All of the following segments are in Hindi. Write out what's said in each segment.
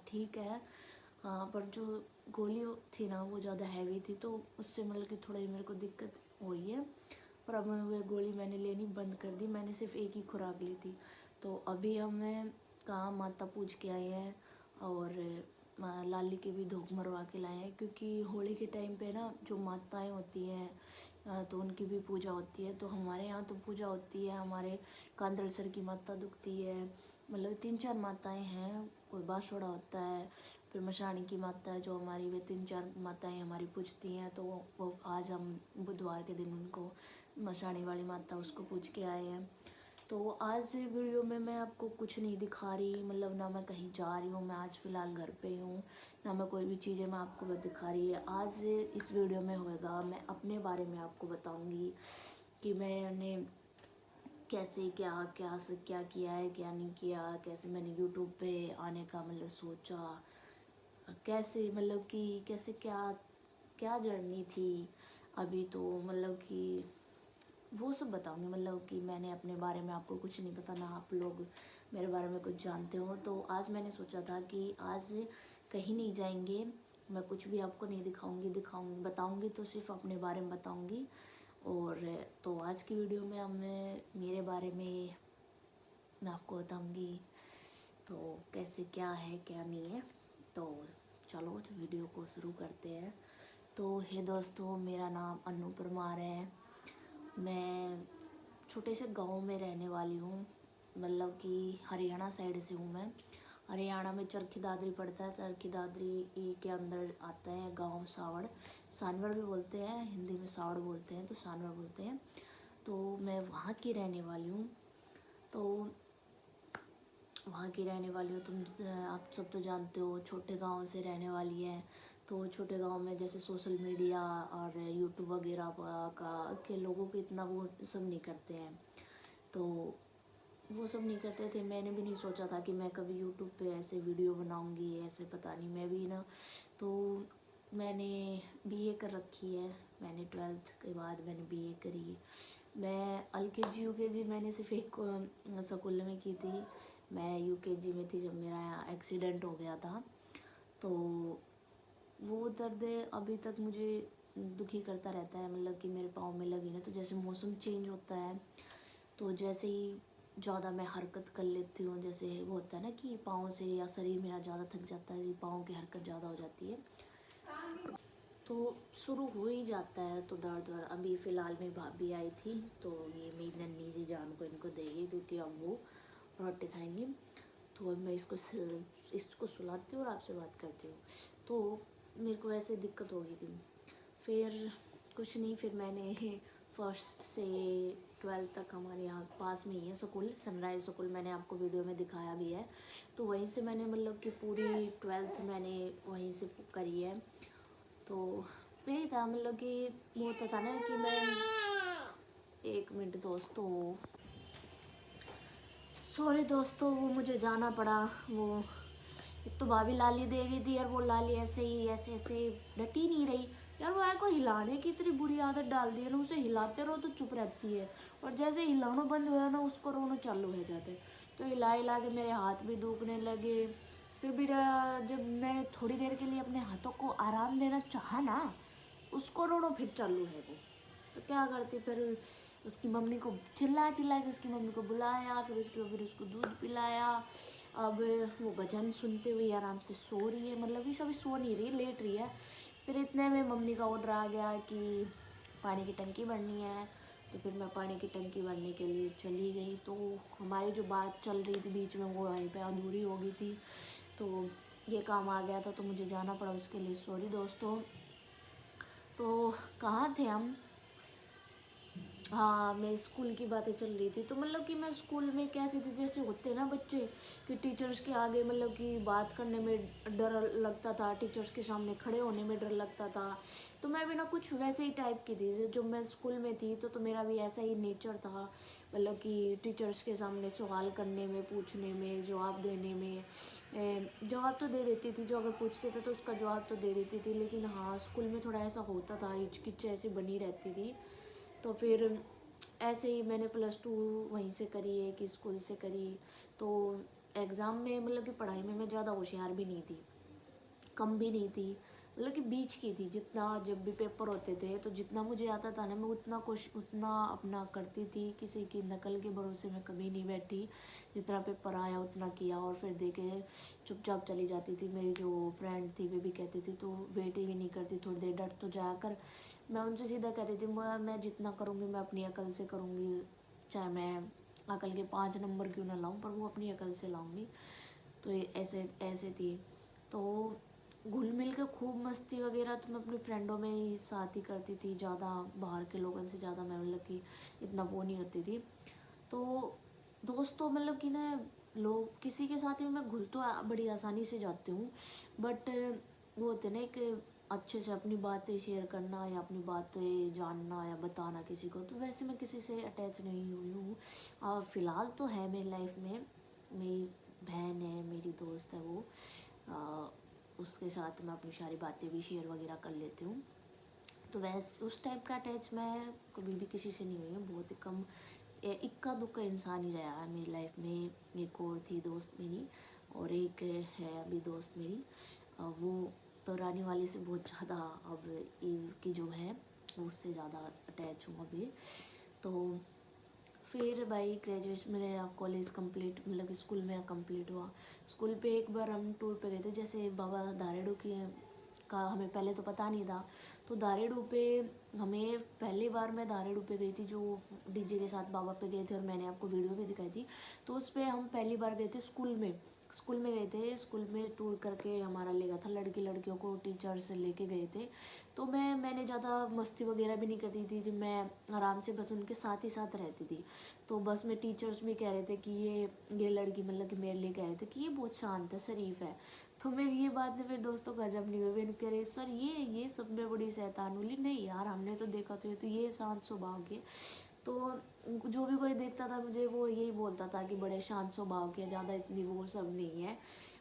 ठीक है। हाँ, पर जो गोली थी ना वो ज़्यादा हैवी थी, तो उससे मतलब कि थोड़ी मेरे को दिक्कत हुई है। पर अब मैं वो गोली मैंने लेनी बंद कर दी, मैंने सिर्फ एक ही खुराक ली थी। तो अभी हमें कहाँ माता पूज के आए हैं और लाली के भी धोख मरवा के लाए हैं, क्योंकि होली के टाइम पे ना जो माताएं होती हैं तो उनकी भी पूजा होती है। तो हमारे यहाँ तो पूजा होती है, हमारे कांदड़सर की माता दुखती है, मतलब 3-4 माताएं हैं। कोई बांसुड़ा होता है, फिर मशाणी की माता है जो हमारी, वे 3-4 माताएं हमारी पूजती हैं। तो वो आज हम बुधवार के दिन उनको मशाणी वाली माता उसको पूज के आए हैं। तो आज वीडियो में मैं आपको कुछ नहीं दिखा रही, मतलब ना मैं कहीं जा रही हूँ, मैं आज फ़िलहाल घर पे ही हूँ, ना मैं कोई भी चीज़ें मैं आपको दिखा रही है। आज इस वीडियो में होएगा मैं अपने बारे में आपको बताऊँगी कि मैंने कैसे क्या क्या से क्या किया है, क्या नहीं किया, कैसे मैंने यूट्यूब पे आने का मतलब सोचा, कैसे मतलब कि कैसे क्या क्या जर्नी थी अभी। तो मतलब कि वो सब बताऊंगी, मतलब कि मैंने अपने बारे में आपको कुछ नहीं पता, ना आप लोग मेरे बारे में कुछ जानते हो। तो आज मैंने सोचा था कि आज कहीं नहीं जाएंगे, मैं कुछ भी आपको नहीं दिखाऊंगी बताऊंगी तो सिर्फ अपने बारे में बताऊंगी। और तो आज की वीडियो में अब मैं मेरे बारे में मैं आपको बताऊंगी तो कैसे क्या है क्या नहीं है। तो चलो तो वीडियो को शुरू करते हैं। तो हे दोस्तों, मेरा नाम अनु परमार है। मैं छोटे से गांव में रहने वाली हूँ, मतलब कि हरियाणा साइड से हूँ मैं। हरियाणा में चरखी दादरी पड़ता है, चरखी दादरी के अंदर आता है गांव सावड़, सानवड़ भी बोलते हैं, हिंदी में सावड़ बोलते हैं तो सानवड़ बोलते हैं। तो मैं वहाँ की रहने वाली हूँ। तो वहाँ की रहने वाली हूँ, तुम आप सब तो जानते हो, छोटे गांव से रहने वाली है। तो छोटे गांव में जैसे सोशल मीडिया और यूट्यूब वगैरह का के लोगों को इतना वो सब नहीं करते हैं। तो वो सब नहीं करते थे, मैंने भी नहीं सोचा था कि मैं कभी यूट्यूब पे ऐसे वीडियो बनाऊंगी, ऐसे पता नहीं मैं भी ना। तो मैंने बीए कर रखी है, मैंने 12th के बाद मैंने बीए करी। मैं LKG UKG मैंने सिर्फ एक स्कूल में की थी। मैं UKG में थी जब मेरा एक्सीडेंट हो गया था। तो वो दर्द अभी तक मुझे दुखी करता रहता है, मतलब कि मेरे पाँव में लगी ना, तो जैसे मौसम चेंज होता है तो जैसे ही ज़्यादा मैं हरकत कर लेती हूँ, जैसे वो होता है ना कि पाँव से या शरीर मेरा ज़्यादा थक जाता है, पाँव की हरकत ज़्यादा हो जाती है तो शुरू हो ही जाता है तो दर्द। अभी फ़िलहाल में भाभी आई थी, तो ये मेरी नन्ही जी जान को इनको देगी, क्योंकि अब वो रोटी खाएंगी। तो अब मैं इसको सुलाती हूँ और आपसे बात करती हूँ। तो मेरे को ऐसे दिक्कत हो गई थी, फिर कुछ नहीं, फिर मैंने 1st से 12th तक हमारे यहाँ पास में ही है स्कूल, सनराइज स्कूल, मैंने आपको वीडियो में दिखाया भी है। तो वहीं से मैंने मतलब कि पूरी 12th मैंने वहीं से करी है। तो यही था, मतलब कि वो होता था ना कि मैं, एक मिनट दोस्तों, सॉरी दोस्तों, वो मुझे जाना पड़ा। वो एक तो भाभी लाली दे गई थी, और वो लाली ऐसे ही ऐसे ऐसे डटी नहीं रही यार। वो को हिलाने की इतनी बुरी आदत डाल दी है ना, उसे हिलाते रहो तो चुप रहती है, और जैसे हिलाना बंद हुआ ना उसको रोना चालू हो जाते। तो हिला हिला के मेरे हाथ भी दुखने लगे। फिर भी जब मैंने थोड़ी देर के लिए अपने हाथों को आराम देना चाहा ना, उसको रोना फिर चालू है वो। तो क्या करती, फिर उसकी मम्मी को चिल्ला चिल्ला के उसकी मम्मी को बुलाया, फिर उसको दूध पिलाया। अब वो भजन सुनते हुए आराम से सो रही है, मतलब कि सभी सो नहीं रही, लेट रही है। फिर इतने में मम्मी का ऑर्डर आ गया कि पानी की टंकी भरनी है। तो फिर मैं पानी की टंकी भरने के लिए चली गई। तो हमारी जो बात चल रही थी बीच में वो वहीं पे अधूरी हो गई थी, तो ये काम आ गया था तो मुझे जाना पड़ा उसके लिए, सॉरी दोस्तों। तो कहाँ थे हम? हाँ, मेरे स्कूल की बातें चल रही थी। तो मतलब कि मैं स्कूल में कैसे थे, जैसे होते हैं ना बच्चे कि टीचर्स के आगे मतलब कि बात करने में डर लगता था, टीचर्स के सामने खड़े होने में डर लगता था। तो मैं भी ना कुछ वैसे ही टाइप की थी जो मैं स्कूल में थी। तो मेरा भी ऐसा ही नेचर था, मतलब कि टीचर्स के सामने सवाल करने में, पूछने में, जवाब देने में। जवाब तो दे देती थी, जो अगर पूछते थे तो उसका जवाब तो दे देती थी, लेकिन हाँ स्कूल में थोड़ा ऐसा होता था, हिचकिच ऐसी बनी रहती थी। तो फिर ऐसे ही मैंने +2 वहीं से करी, एक स्कूल से करी। तो एग्ज़ाम में मतलब कि पढ़ाई में मैं ज़्यादा होशियार भी नहीं थी, कम भी नहीं थी, मतलब कि बीच की थी। जितना जब भी पेपर होते थे तो जितना मुझे आता था ना, मैं उतना अपना करती थी, किसी की नकल के भरोसे में कभी नहीं बैठी। जितना पेपर आया उतना किया और फिर देखे चुपचाप चली जाती थी। मेरी जो फ्रेंड थी वे भी कहती थी तो वेट ही नहीं करती थोड़ी देर, डट तो जाया कर। मैं उनसे सीधा कहती थी मैं जितना करूँगी मैं अपनी अकल से करूँगी, चाहे मैं अकल के 5 नंबर क्यों ना लाऊं, पर वो अपनी अकल से लाऊंगी। तो ये ऐसे ऐसे थी। तो घुल मिल के खूब मस्ती वगैरह तो मैं अपनी फ्रेंडों में ही साथ ही करती थी, ज़्यादा बाहर के लोगों से ज़्यादा मैं मतलब कि इतना वो नहीं होती थी। तो दोस्तों मतलब कि ना, लोग किसी के साथ में मैं घुल तो बड़ी आसानी से जाती हूँ, बट वो होते ना एक अच्छे से अपनी बातें शेयर करना या अपनी बातें जानना या बताना किसी को, तो वैसे मैं किसी से अटैच नहीं हुई हूँ। और फ़िलहाल तो है मेरी लाइफ में मेरी बहन है, मेरी दोस्त है वो, उसके साथ मैं अपनी सारी बातें भी शेयर वगैरह कर लेती हूँ। तो वैसे उस टाइप का अटैच मैं कभी भी किसी से नहीं हुई हूँ, बहुत ही कम, इक्का दुक्का इंसान ही रहा है मेरी लाइफ में। एक और थी दोस्त मेरी, और एक है अभी दोस्त मेरी, वो पुरानी वाली से बहुत ज़्यादा अब की जो है उससे ज़्यादा अटैच हूँ अभी। तो फिर भाई ग्रेजुएशन मेरा कॉलेज कंप्लीट, मतलब स्कूल मेरा कंप्लीट हुआ। स्कूल पे एक बार हम टूर पे गए थे, जैसे बाबा दारेडू की का हमें पहले तो पता नहीं था। तो दारेडू पे हमें पहली बार मैं दारेडू पे गई थी, जो डीजे के साथ बाबा पे गए थे, और मैंने आपको वीडियो भी दिखाई थी। तो उस पर हम पहली बार गए थे स्कूल में गए थे। स्कूल में टूर करके हमारा ले गया था, लड़कियों को टीचर्स लेके गए थे। तो मैंने ज़्यादा मस्ती वगैरह भी नहीं करती थी, मैं आराम से बस उनके साथ ही साथ रहती थी। तो बस में टीचर्स भी कह रहे थे कि ये लड़की, मतलब कि मेरे लिए कह रहे थे कि ये बहुत शांत है, शरीफ है। तो मेरी ये बात ने फिर दोस्तों को हजम नहीं हुई। वे कह रहे सर ये सब में बड़ी शैतान। बोली नहीं यार, हमने तो देखा तो ये शांत स्वभाव के। तो जो भी कोई देखता था मुझे वो यही बोलता था कि बड़े शांत स्वभाव के, ज़्यादा इतनी वो सब नहीं है।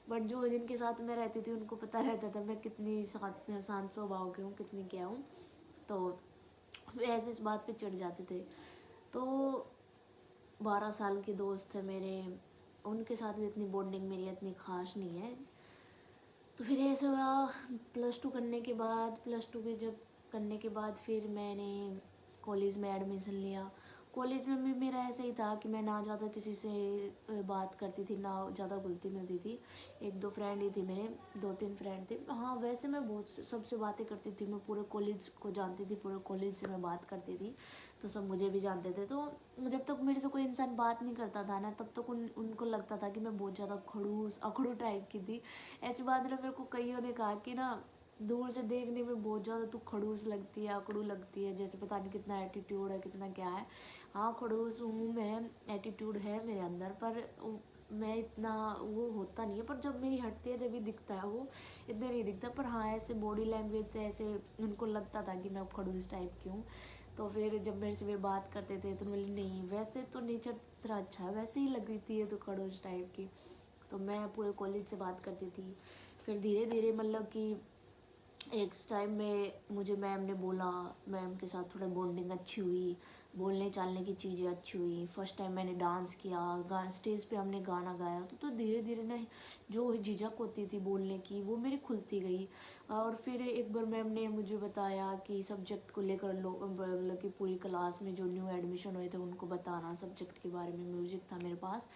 बट जो जिनके साथ मैं रहती थी उनको पता रहता था मैं कितनी शांत स्वभाव की हूँ, कितनी क्या हूँ। तो वे ऐसे इस बात पे चिढ़ जाते थे। तो 12 साल के दोस्त है मेरे, उनके साथ भी इतनी बॉन्डिंग मेरी इतनी खास नहीं है। तो फिर ऐसा हुआ, प्लस टू के जब करने के बाद फिर मैंने कॉलेज में एडमिशन लिया। कॉलेज में भी मेरा ऐसा ही था कि मैं ना ज़्यादा किसी से बात करती थी, ना ज़्यादा घुलती मिलती थी। एक दो फ्रेंड ही थी मेरे, 2-3 फ्रेंड थे। हाँ वैसे मैं बहुत सबसे बातें करती थी, मैं पूरे कॉलेज को जानती थी, पूरे कॉलेज से मैं बात करती थी, तो सब मुझे भी जानते थे। तो जब तक मेरे से कोई इंसान बात नहीं करता था ना, तब तक उनको लगता था कि मैं बहुत ज़्यादा खड़ूस अखड़ू टाइप की थी। ऐसी बात ना मेरे को कईयों ने कहा कि ना दूर से देखने में बहुत ज़्यादा तू खड़ूस लगती है, अकड़ू लगती है, जैसे पता नहीं कितना एटीट्यूड है, कितना क्या है। हाँ खड़ूस हूँ मैं, एटीट्यूड है मेरे अंदर, पर मैं इतना वो होता नहीं है। पर जब मेरी हटती है जब भी दिखता है वो, इतना नहीं दिखता। पर हाँ ऐसे बॉडी लैंग्वेज से ऐसे उनको लगता था कि मैं खड़ूस टाइप की हूँ। तो फिर जब मेरे से वे बात करते थे तो बोली नहीं वैसे तो नेचर तेरा अच्छा है, वैसे ही लग रही थी ये तो खड़ूस टाइप की। तो मैं पूरे कॉलेज से बात करती थी। फिर धीरे धीरे मतलब कि एक टाइम में मुझे मैम ने बोला, मैम के साथ थोड़ा बॉन्डिंग अच्छी हुई, बोलने चालने की चीज़ें अच्छी हुई। फर्स्ट टाइम मैंने डांस किया, स्टेज पे हमने गाना गाया, तो धीरे धीरे ना जो झिझक होती थी बोलने की वो मेरी खुलती गई। और फिर एक बार मैम ने मुझे बताया कि सब्जेक्ट को लेकर मतलब कि पूरी क्लास में जो न्यू एडमिशन हुए थे उनको बताना सब्जेक्ट के बारे में, म्यूज़िक था मेरे पास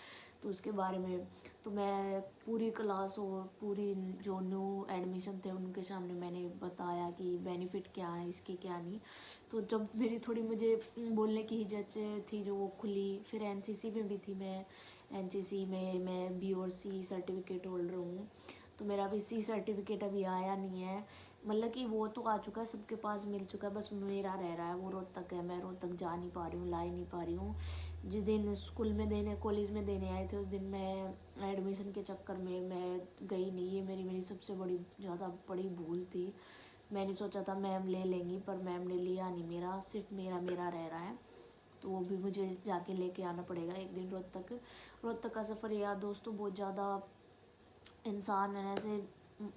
तो उसके बारे में। तो मैं पूरी क्लास और पूरी जो न्यू एडमिशन थे उनके सामने मैंने बताया कि बेनिफिट क्या है इसकी क्या नहीं। तो जब मेरी थोड़ी मुझे बोलने की हिचक थी जो वो खुली। फिर एनसीसी में भी थी मैं, एनसीसी में मैं बी और सी सर्टिफिकेट होल्डर हूँ। तो मेरा अभी सी सर्टिफिकेट अभी आया नहीं है, मतलब कि वो तो आ चुका है, सबके पास मिल चुका है, बस मेरा रह रहा है। वो रोहतक है, मैं रोहतक जा नहीं पा रही हूँ, ला ही नहीं पा रही हूँ। जिस दिन स्कूल में देने कॉलेज में देने आए थे उस दिन मैं एडमिशन के चक्कर में मैं गई नहीं। ये मेरी सबसे ज़्यादा बड़ी भूल थी। मैंने सोचा था मैम ले लेंगी, पर मैम ने लिया नहीं मेरा, सिर्फ मेरा रह रहा है। तो वो भी मुझे जाके लेके आना पड़ेगा एक दिन रोहतक का सफ़र। यार दोस्तों बहुत ज़्यादा इंसान है ऐसे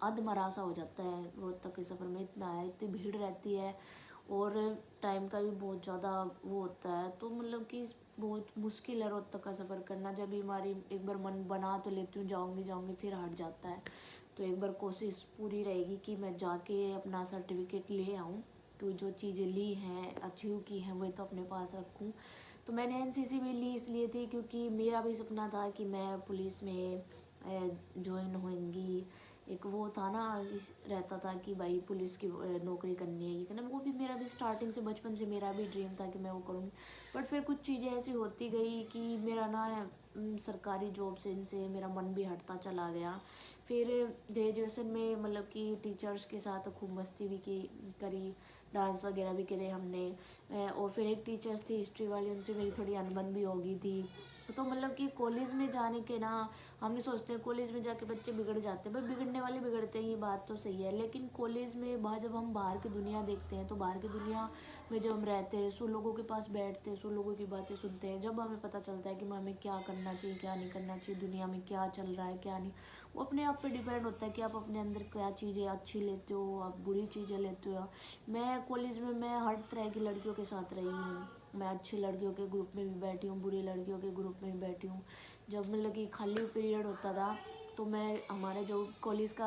अधमरा सा हो जाता है रोहतक के सफ़र में, इतना है, इतनी भीड़ रहती है और टाइम का भी बहुत ज़्यादा वो होता है। तो मतलब कि बहुत मुश्किल है रोहतक का सफ़र करना। जब भी हमारी एक बार मन बना तो लेती हूँ जाऊँगी जाऊँगी, फिर हट जाता है। तो एक बार कोशिश पूरी रहेगी कि मैं जाके अपना सर्टिफिकेट ले आऊँ, तो जो चीज़ें ली हैं अचीव की हैं वही तो अपने पास रखूँ। तो मैंने एनसीसी भी ली इसलिए थी क्योंकि मेरा भी सपना था कि मैं पुलिस में ज्वाइन होंगी। एक वो था ना, रहता था कि भाई पुलिस की नौकरी करनी है, ये करना। वो भी मेरा भी स्टार्टिंग से बचपन से मेरा भी ड्रीम था कि मैं वो करूँगी। बट फिर कुछ चीज़ें ऐसी होती गई कि मेरा ना सरकारी जॉब से इनसे मेरा मन भी हटता चला गया। फिर ग्रेजुएशन में मतलब कि टीचर्स के साथ खूब मस्ती भी की करी, डांस वगैरह भी करे हमने। और फिर एक टीचर्स थी हिस्ट्री वाली, उनसे मेरी थोड़ी अनबन भी हो गई थी। तो मतलब कि कॉलेज में जाने के ना, हमने सोचते हैं कॉलेज में जाके बच्चे बिगड़ जाते हैं, भाई बिगड़ने वाले बिगड़ते हैं, ये बात तो सही है। लेकिन कॉलेज में जब हम बाहर की दुनिया देखते हैं तो बाहर की दुनिया में जब हम रहते हैं, 100 लोगों के पास बैठते हैं, 100 लोगों की बातें सुनते हैं, जब हमें पता चलता है कि हमें क्या करना चाहिए क्या नहीं करना चाहिए, दुनिया में क्या चल रहा है क्या नहीं। वो अपने आप पे डिपेंड होता है कि आप अपने अंदर क्या चीज़ें अच्छी लेते हो, आप बुरी चीज़ें लेते हो। मैं कॉलेज में मैं हर तरह की लड़कियों के साथ रही हूँ। मैं अच्छी लड़कियों के ग्रुप में भी बैठी हूँ, बुरी लड़कियों के ग्रुप में भी बैठी हूँ। जब मतलब कि खाली पीरियड होता था तो मैं हमारे जो कॉलेज का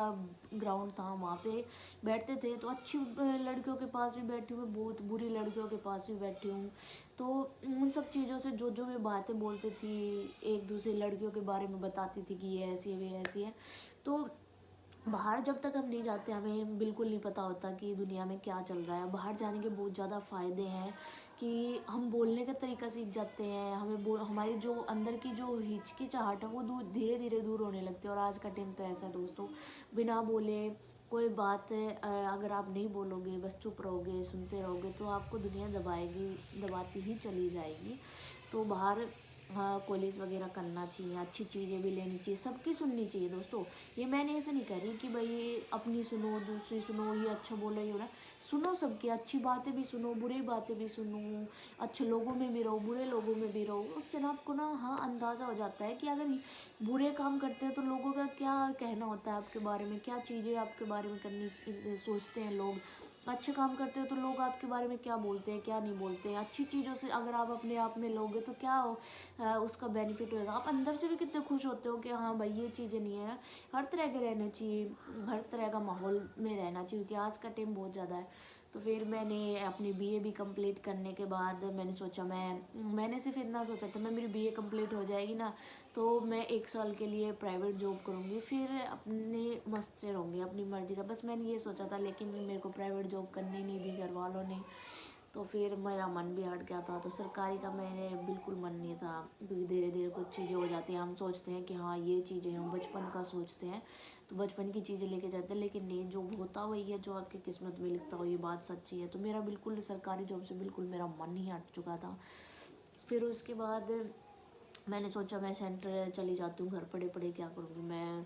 ग्राउंड था वहाँ पे बैठते थे, तो अच्छी लड़कियों के पास भी बैठी हूँ, बहुत बुरी लड़कियों के पास भी बैठी हूँ। तो उन सब चीज़ों से जो जो मैं बातें बोलती थी, एक दूसरे लड़कियों के बारे में बताती थी कि ये ऐसी है वे ऐसी है। तो बाहर जब तक हम नहीं जाते हमें बिल्कुल नहीं पता होता कि दुनिया में क्या चल रहा है। बाहर जाने के बहुत ज़्यादा फ़ायदे हैं कि हम बोलने का तरीका सीख जाते हैं, हमारी जो अंदर की जो हिचकिचाहट है वो धीरे धीरे दूर होने लगती है। और आज का टाइम तो ऐसा है दोस्तों, बिना बोले कोई बात अगर आप नहीं बोलोगे, बस चुप रहोगे, सुनते रहोगे, तो आपको दुनिया दबाती ही चली जाएगी। तो बाहर हाँ कॉलेज वगैरह करना चाहिए, अच्छी चीज़ें भी लेनी चाहिए, सबकी सुननी चाहिए दोस्तों। ये मैंने ऐसे नहीं कह रही कि भाई अपनी सुनो दूसरी सुनो, ये अच्छा बोल रही हो ना, सुनो सबकी, अच्छी बातें भी सुनो, बुरी बातें भी सुनो, अच्छे लोगों में भी रहो, बुरे लोगों में भी रहो। उससे ना आपको ना हाँ अंदाज़ा हो जाता है कि अगर बुरे काम करते हैं तो लोगों का क्या कहना होता है आपके बारे में, क्या चीज़ें आपके बारे में सोचते हैं लोग। अच्छे काम करते हो तो लोग आपके बारे में क्या बोलते हैं क्या नहीं बोलते हैं। अच्छी चीज़ों से अगर आप अपने आप में लोगे तो क्या उसका बेनिफिट होएगा, आप अंदर से भी कितने खुश होते हो कि हाँ भाई ये चीज़ें नहीं है। हर तरह के रहना चाहिए, हर तरह का माहौल में रहना चाहिए, क्योंकि आज का टाइम बहुत ज़्यादा है। तो फिर मैंने अपनी बीए भी कंप्लीट करने के बाद मैंने सोचा, मैंने सिर्फ इतना सोचा था मैं मेरी बीए कंप्लीट हो जाएगी ना तो मैं 1 साल के लिए प्राइवेट जॉब करूँगी, फिर अपने मस्त से रहूँगी अपनी मर्ज़ी का, बस मैंने ये सोचा था। लेकिन मेरे को प्राइवेट जॉब करनी नहीं दी घर वालों ने, तो फिर मेरा मन भी हट गया था। तो सरकारी का मैंने बिल्कुल मन नहीं था, क्योंकि धीरे धीरे कुछ चीज़ें हो जाती हैं, हम सोचते हैं कि हाँ ये चीज़ें हम बचपन का सोचते हैं तो बचपन की चीज़ें लेके जाते हैं, लेकिन नहीं, जो होता वही है, जो आपकी किस्मत में लिखता हो, ये बात सच्ची है। तो मेरा बिल्कुल सरकारी जॉब से बिल्कुल मेरा मन ही हट चुका था। फिर उसके बाद मैंने सोचा मैं सेंटर चली जाती हूँ, घर पढ़े पढ़े क्या करूँगी मैं।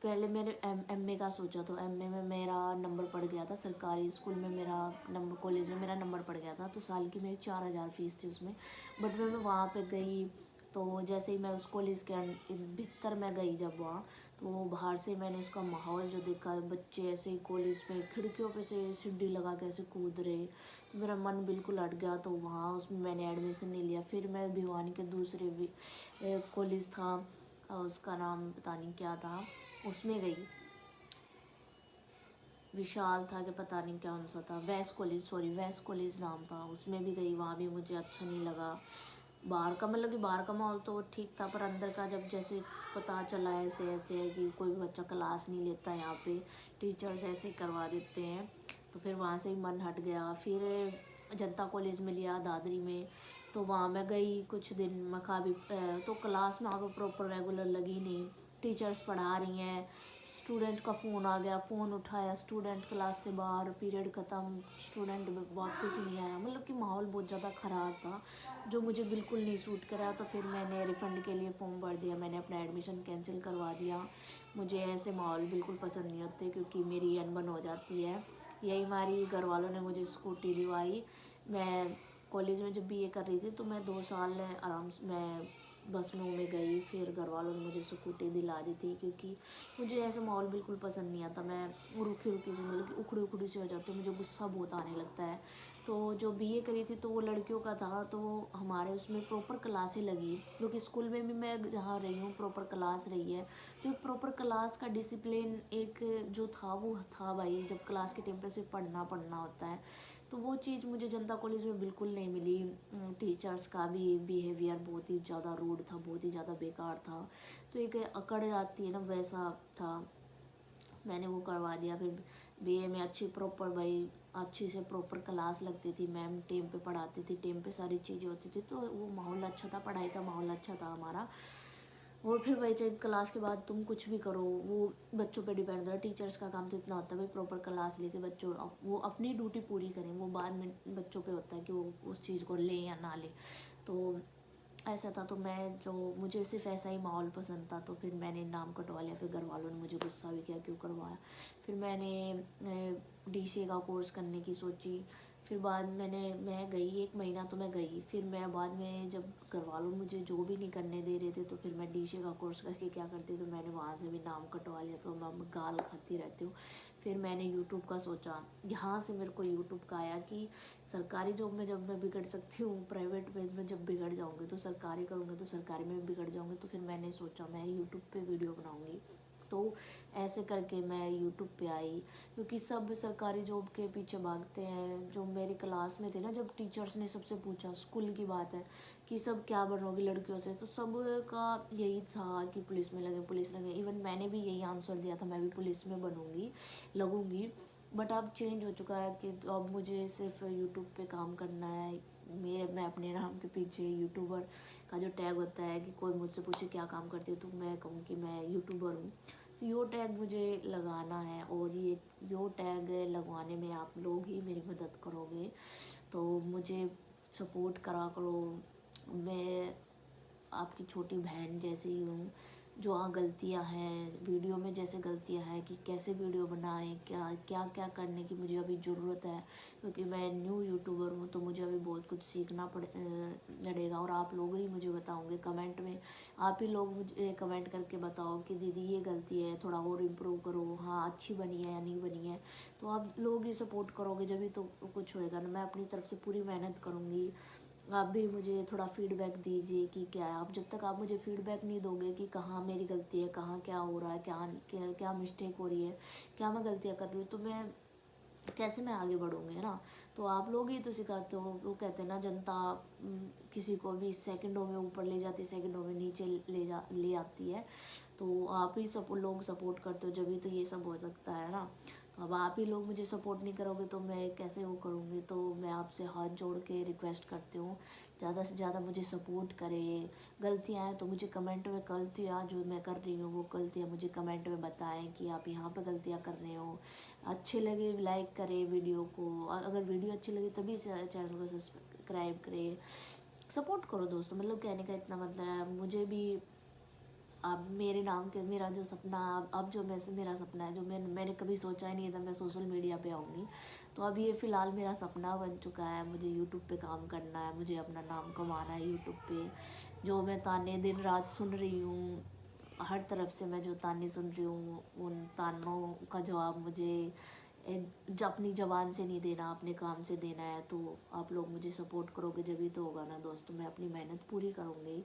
पहले मैंने एमए का सोचा, तो एमए में मेरा नंबर पड़ गया था, सरकारी स्कूल में मेरा नंबर, कॉलेज में मेरा नंबर पड़ गया था, तो साल की मेरी 4000 फीस थी उसमें। बट मैं वहाँ पे गई, तो जैसे ही मैं उस कॉलेज के भीतर मैं गई जब वहाँ, तो बाहर से मैंने उसका माहौल जो देखा, बच्चे ऐसे ही कॉलेज में खिड़कियों पे से सीढ़ी लगा के ऐसे कूद रहे, तो मेरा मन बिल्कुल हट गया। तो वहाँ उसमें मैंने एडमिशन नहीं लिया। फिर मैं भिवानी के दूसरे भी कॉलेज था, उसका नाम पता नहीं क्या था, उसमें गई, विशाल था कि पता नहीं क्या सा था, वेस्ट कॉलेज नाम था, उसमें भी गई, वहाँ भी मुझे अच्छा नहीं लगा। बाहर का मतलब कि बाहर का माहौल तो ठीक था, पर अंदर का जब जैसे पता चला ऐसे ऐसे है कि कोई भी बच्चा क्लास नहीं लेता यहाँ पे, टीचर्स ऐसे करवा देते हैं, तो फिर वहाँ से ही मन हट गया। फिर जनता कॉलेज में लिया दादरी में, तो वहाँ मैं गई कुछ दिन, मकाबी तो क्लास में वहाँ पर प्रॉपर रेगुलर लगी नहीं, टीचर्स पढ़ा रही हैं, स्टूडेंट का फ़ोन आ गया, फ़ोन उठाया, स्टूडेंट क्लास से बाहर, पीरियड ख़त्म, स्टूडेंट वापस नहीं आया, मतलब कि माहौल बहुत ज़्यादा ख़राब था, जो मुझे बिल्कुल नहीं सूट करा। तो फिर मैंने रिफ़ंड के लिए फ़ॉर्म भर दिया, मैंने अपना एडमिशन कैंसिल करवा दिया। मुझे ऐसे माहौल बिल्कुल पसंद नहीं होते, क्योंकि मेरी अनबन हो जाती है। यही हमारी घर वालों ने मुझे स्कूटी दिलवाई। मैं कॉलेज में जब बीए कर रही थी तो मैं 2 साल आराम से मैं बस में गई, फिर घर वालों ने मुझे स्कूटी दिला दी थी, क्योंकि मुझे ऐसा माहौल बिल्कुल पसंद नहीं आता। मैं रूखी रूखी सी, मतलब कि उखड़ी उखड़ी सी हो जाती हूँ, मुझे गुस्सा बहुत आने लगता है। तो जो बीए करी थी तो वो लड़कियों का था, तो हमारे उसमें प्रॉपर क्लासें लगी, क्योंकि स्कूल में भी मैं जहाँ रही हूँ प्रॉपर क्लास रही है। तो प्रॉपर क्लास का डिसिप्लिन एक जो था वो था भाई, जब क्लास के टाइम पे सिर्फ पढ़ना होता है। तो वो चीज़ मुझे जनता कॉलेज में बिल्कुल नहीं मिली। टीचर्स का भी बिहेवियर बहुत ही ज़्यादा रूड था, बहुत ही ज़्यादा बेकार था। तो एक अकड़ आती है ना, वैसा था। मैंने वो करवा दिया। फिर बीए में अच्छी प्रॉपर भाई अच्छी से प्रॉपर क्लास लगती थी, मैम टाइम पे पढ़ाती थी, टाइम पे सारी चीज़ें होती थी, तो वो माहौल अच्छा था, पढ़ाई का माहौल अच्छा था हमारा। और फिर भाई चाहे क्लास के बाद तुम कुछ भी करो, वो बच्चों पे डिपेंड होता है। टीचर्स का काम तो इतना होता है भाई प्रॉपर क्लास लेके बच्चों वो अपनी ड्यूटी पूरी करें, वो बाद में बच्चों पे होता है कि वो उस चीज़ को ले या ना ले। तो ऐसा था। तो मैं जो मुझे सिर्फ ऐसा ही माहौल पसंद था, तो फिर मैंने नाम कटवा लिया। फिर घर वालों ने मुझे गुस्सा भी किया, क्यों करवाया। फिर मैंने डीसीए का कोर्स करने की सोची। फिर बाद मैं गई 1 महीना तो मैं गई। फिर मैं बाद में जब घर वालों मुझे जो भी नहीं करने दे रहे थे, तो फिर मैं डीसीए का कोर्स करके क्या करती, तो मैंने वहाँ से भी नाम कटवा लिया। तो मैं गाल खाती रहती हूँ। फिर मैंने यूट्यूब का सोचा, यहाँ से मेरे को यूट्यूब का आया कि सरकारी जॉब में जब मैं बिगड़ सकती हूँ, प्राइवेट में जब बिगड़ जाऊँगी तो सरकारी करूँगी, तो सरकारी में बिगड़ जाऊँगी। तो फिर मैंने सोचा मैं यूट्यूब पे वीडियो बनाऊँगी। तो ऐसे करके मैं यूट्यूब पे आई, क्योंकि सब सरकारी जॉब के पीछे भागते हैं। जो मेरी क्लास में थे ना, जब टीचर्स ने सबसे पूछा, स्कूल की बात है, कि सब क्या बनोगी लड़कियों से, तो सब का यही था कि पुलिस में लगे, पुलिस लगे। इवन मैंने भी यही आंसर दिया था, मैं भी पुलिस में बनूँगी, लगूँगी। बट अब चेंज हो चुका है कि तो अब मुझे सिर्फ यूट्यूब पे काम करना है। मैं अपने नाम के पीछे यूट्यूबर का जो टैग होता है, कि कोई मुझसे पूछे क्या काम करती है, तो मैं कहूँ कि मैं यूट्यूबर हूँ। तो यो टैग मुझे लगाना है, और ये यो टैग लगवाने में आप लोग ही मेरी मदद करोगे। तो मुझे सपोर्ट करा करो। मैं आपकी छोटी बहन जैसी ही हूँ। जो गलतियाँ हैं वीडियो में, जैसे गलतियाँ हैं कि कैसे वीडियो बनाएं, क्या क्या क्या करने की मुझे अभी ज़रूरत है, क्योंकि मैं न्यू यूट्यूबर हूँ। तो मुझे अभी बहुत कुछ सीखना पड़ेगा। और आप लोग ही मुझे बताओगे कमेंट में, आप ही लोग मुझे कमेंट करके बताओ कि दीदी ये गलती है, थोड़ा और इम्प्रूव करो, हाँ अच्छी बनी है या नहीं बनी है। तो आप लोग ही सपोर्ट करोगे जब भी तो कुछ होएगा ना। मैं अपनी तरफ से पूरी मेहनत करूँगी। आप भी मुझे थोड़ा फीडबैक दीजिए कि क्या है। आप जब तक आप मुझे फीडबैक नहीं दोगे कि कहाँ मेरी गलती है, कहाँ क्या हो रहा है, क्या क्या क्या मिस्टेक हो रही है, क्या मैं गलतियाँ कर रही हूँ, तो मैं कैसे मैं आगे बढ़ूँगी, है ना। तो आप लोग ही तो सिखाते हो। वो कहते हैं ना, जनता किसी को भी सेकंडों में ऊपर ले जाती, सेकंडों में नीचे ले आती है। तो आप ही सब लोग सपोर्ट करते हो, जब भी तो ये सब हो सकता है ना। तो अब आप ही लोग मुझे सपोर्ट नहीं करोगे तो मैं कैसे वो करूँगी। तो मैं आपसे हाथ जोड़ के रिक्वेस्ट करती हूँ, ज़्यादा से ज़्यादा मुझे सपोर्ट करें। गलतियाँ हैं तो मुझे कमेंट में, गलतियाँ जो मैं कर रही हूँ वो गलतियाँ मुझे कमेंट में बताएं कि आप यहाँ पे गलतियाँ कर रहे हो। अच्छे लगे लाइक करें वीडियो को, और अगर वीडियो अच्छी लगी तभी चैनल को सब्सक्राइब करें। सपोर्ट करो दोस्तों, मतलब कहने का इतना मतलब है। मुझे भी अब मेरे नाम के मेरा जो सपना, अब जो मेरा सपना है, जो मैंने कभी सोचा ही नहीं था मैं सोशल मीडिया पे आऊँगी। तो अब ये फ़िलहाल मेरा सपना बन चुका है। मुझे यूट्यूब पे काम करना है, मुझे अपना नाम कमाना है यूट्यूब पे। जो मैं ताने दिन रात सुन रही हूँ, हर तरफ से मैं जो ताने सुन रही हूँ, उन तानों का जवाब मुझे जब अपनी ज़बान से नहीं देना, अपने काम से देना है। तो आप लोग मुझे सपोर्ट करोगे जब ही तो होगा ना दोस्तों। मैं अपनी मेहनत पूरी करूँगी,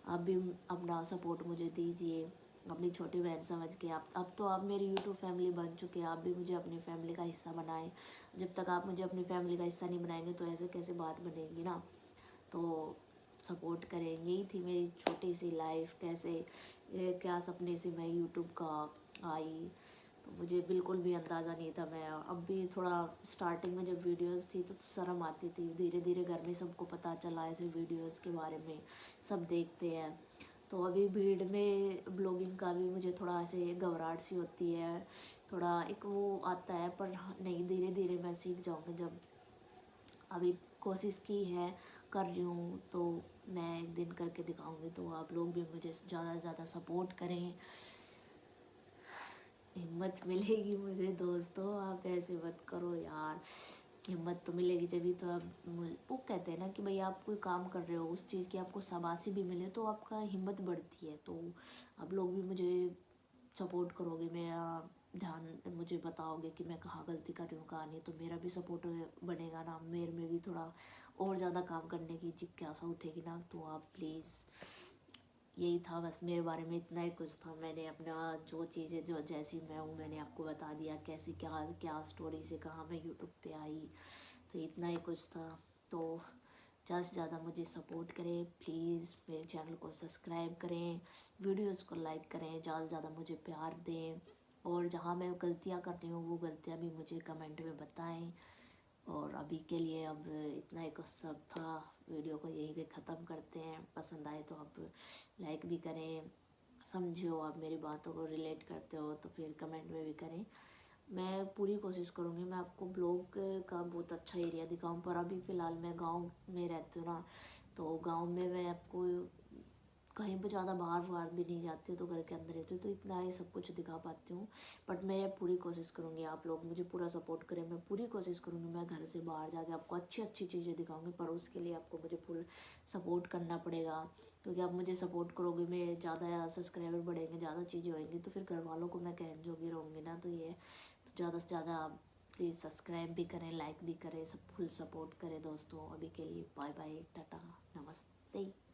आप भी अपना सपोर्ट मुझे दीजिए, अपनी छोटी बहन समझ के। आप अब तो आप मेरी यूट्यूब फैमिली बन चुके हैं, आप भी मुझे अपनी फैमिली का हिस्सा बनाएं। जब तक आप मुझे अपनी फैमिली का हिस्सा नहीं बनाएंगे तो ऐसे कैसे बात बनेगी ना। तो सपोर्ट करें। यही थी मेरी छोटी सी लाइफ, कैसे क्या सपने से मैं यूट्यूब का आई। तो मुझे बिल्कुल भी अंदाज़ा नहीं था। मैं अब भी थोड़ा स्टार्टिंग में जब वीडियोस थी तो शर्म आती थी। धीरे धीरे घर में सबको पता चला ऐसे वीडियोस के बारे में, सब देखते हैं। तो अभी भीड़ में ब्लॉगिंग का भी मुझे थोड़ा ऐसे घबराहट सी होती है, थोड़ा एक वो आता है। पर नहीं, धीरे धीरे मैं सीख जाऊँगी। जब अभी कोशिश की है, कर रही हूँ, तो मैं एक दिन करके दिखाऊंगी। तो आप लोग भी मुझे ज़्यादा से ज़्यादा सपोर्ट करें। हिम्मत मिलेगी मुझे दोस्तों, आप ऐसे मत करो यार। हिम्मत तो मिलेगी जब भी तो आप वो कहते हैं ना कि भाई आप कोई काम कर रहे हो, उस चीज़ की आपको शाबाशी भी मिले तो आपका हिम्मत बढ़ती है। तो आप लोग भी मुझे सपोर्ट करोगे, मेरा ध्यान मुझे बताओगे कि मैं कहाँ गलती कर रही हूँ कहाँ नहीं, तो मेरा भी सपोर्ट बनेगा ना, मेरे में भी थोड़ा और ज़्यादा काम करने की जिज्ञासा उठेगी ना। तो आप प्लीज़, यही था बस मेरे बारे में, इतना ही कुछ था। मैंने अपना जो चीज़ें जो जैसी मैं हूँ मैंने आपको बता दिया, कैसी क्या क्या स्टोरी से कहाँ मैं यूट्यूब पे आई, तो इतना ही कुछ था। तो ज़्यादा से ज़्यादा मुझे सपोर्ट करें प्लीज़, मेरे चैनल को सब्सक्राइब करें, वीडियोस को लाइक करें, ज़्यादा से ज़्यादा मुझे प्यार दें, और जहाँ मैं गलतियाँ कर रही हूँ वो गलतियाँ भी मुझे कमेंट में बताएं। और अभी के लिए अब इतना ही कुछ सब था, वीडियो को यहीं पे ख़त्म करते हैं। पसंद आए तो आप लाइक भी करें, समझो आप मेरी बातों को रिलेट करते हो तो फिर कमेंट में भी करें। मैं पूरी कोशिश करूँगी मैं आपको ब्लॉग का बहुत अच्छा एरिया दिखाऊँ, पर अभी फ़िलहाल मैं गांव में रहती हूँ ना, तो गांव में मैं आपको कहीं पे ज़्यादा बाहर भी नहीं जाती हूँ, तो घर के अंदर रहती हूँ, तो इतना ही सब कुछ दिखा पाती हूँ। बट मैं पूरी कोशिश करूँगी आप लोग मुझे पूरा सपोर्ट करें, मैं पूरी कोशिश करूँगी मैं घर से बाहर जाके आपको अच्छी अच्छी चीज़ें दिखाऊँगी, पर उसके लिए आपको मुझे फुल सपोर्ट करना पड़ेगा। क्योंकि आप मुझे सपोर्ट करोगे, मैं ज़्यादा सब्सक्राइबर बढ़ेंगे, ज़्यादा चीज़ें होंगी, तो फिर घर वालों को मैं कहने जोगी रहूँगी ना, तो ये तो ज़्यादा से ज़्यादा आप प्लीज़ सब्सक्राइब भी करें, लाइक भी करें, सब फुल सपोर्ट करें दोस्तों। अभी के लिए बाय बाय, टाटा, नमस्ते।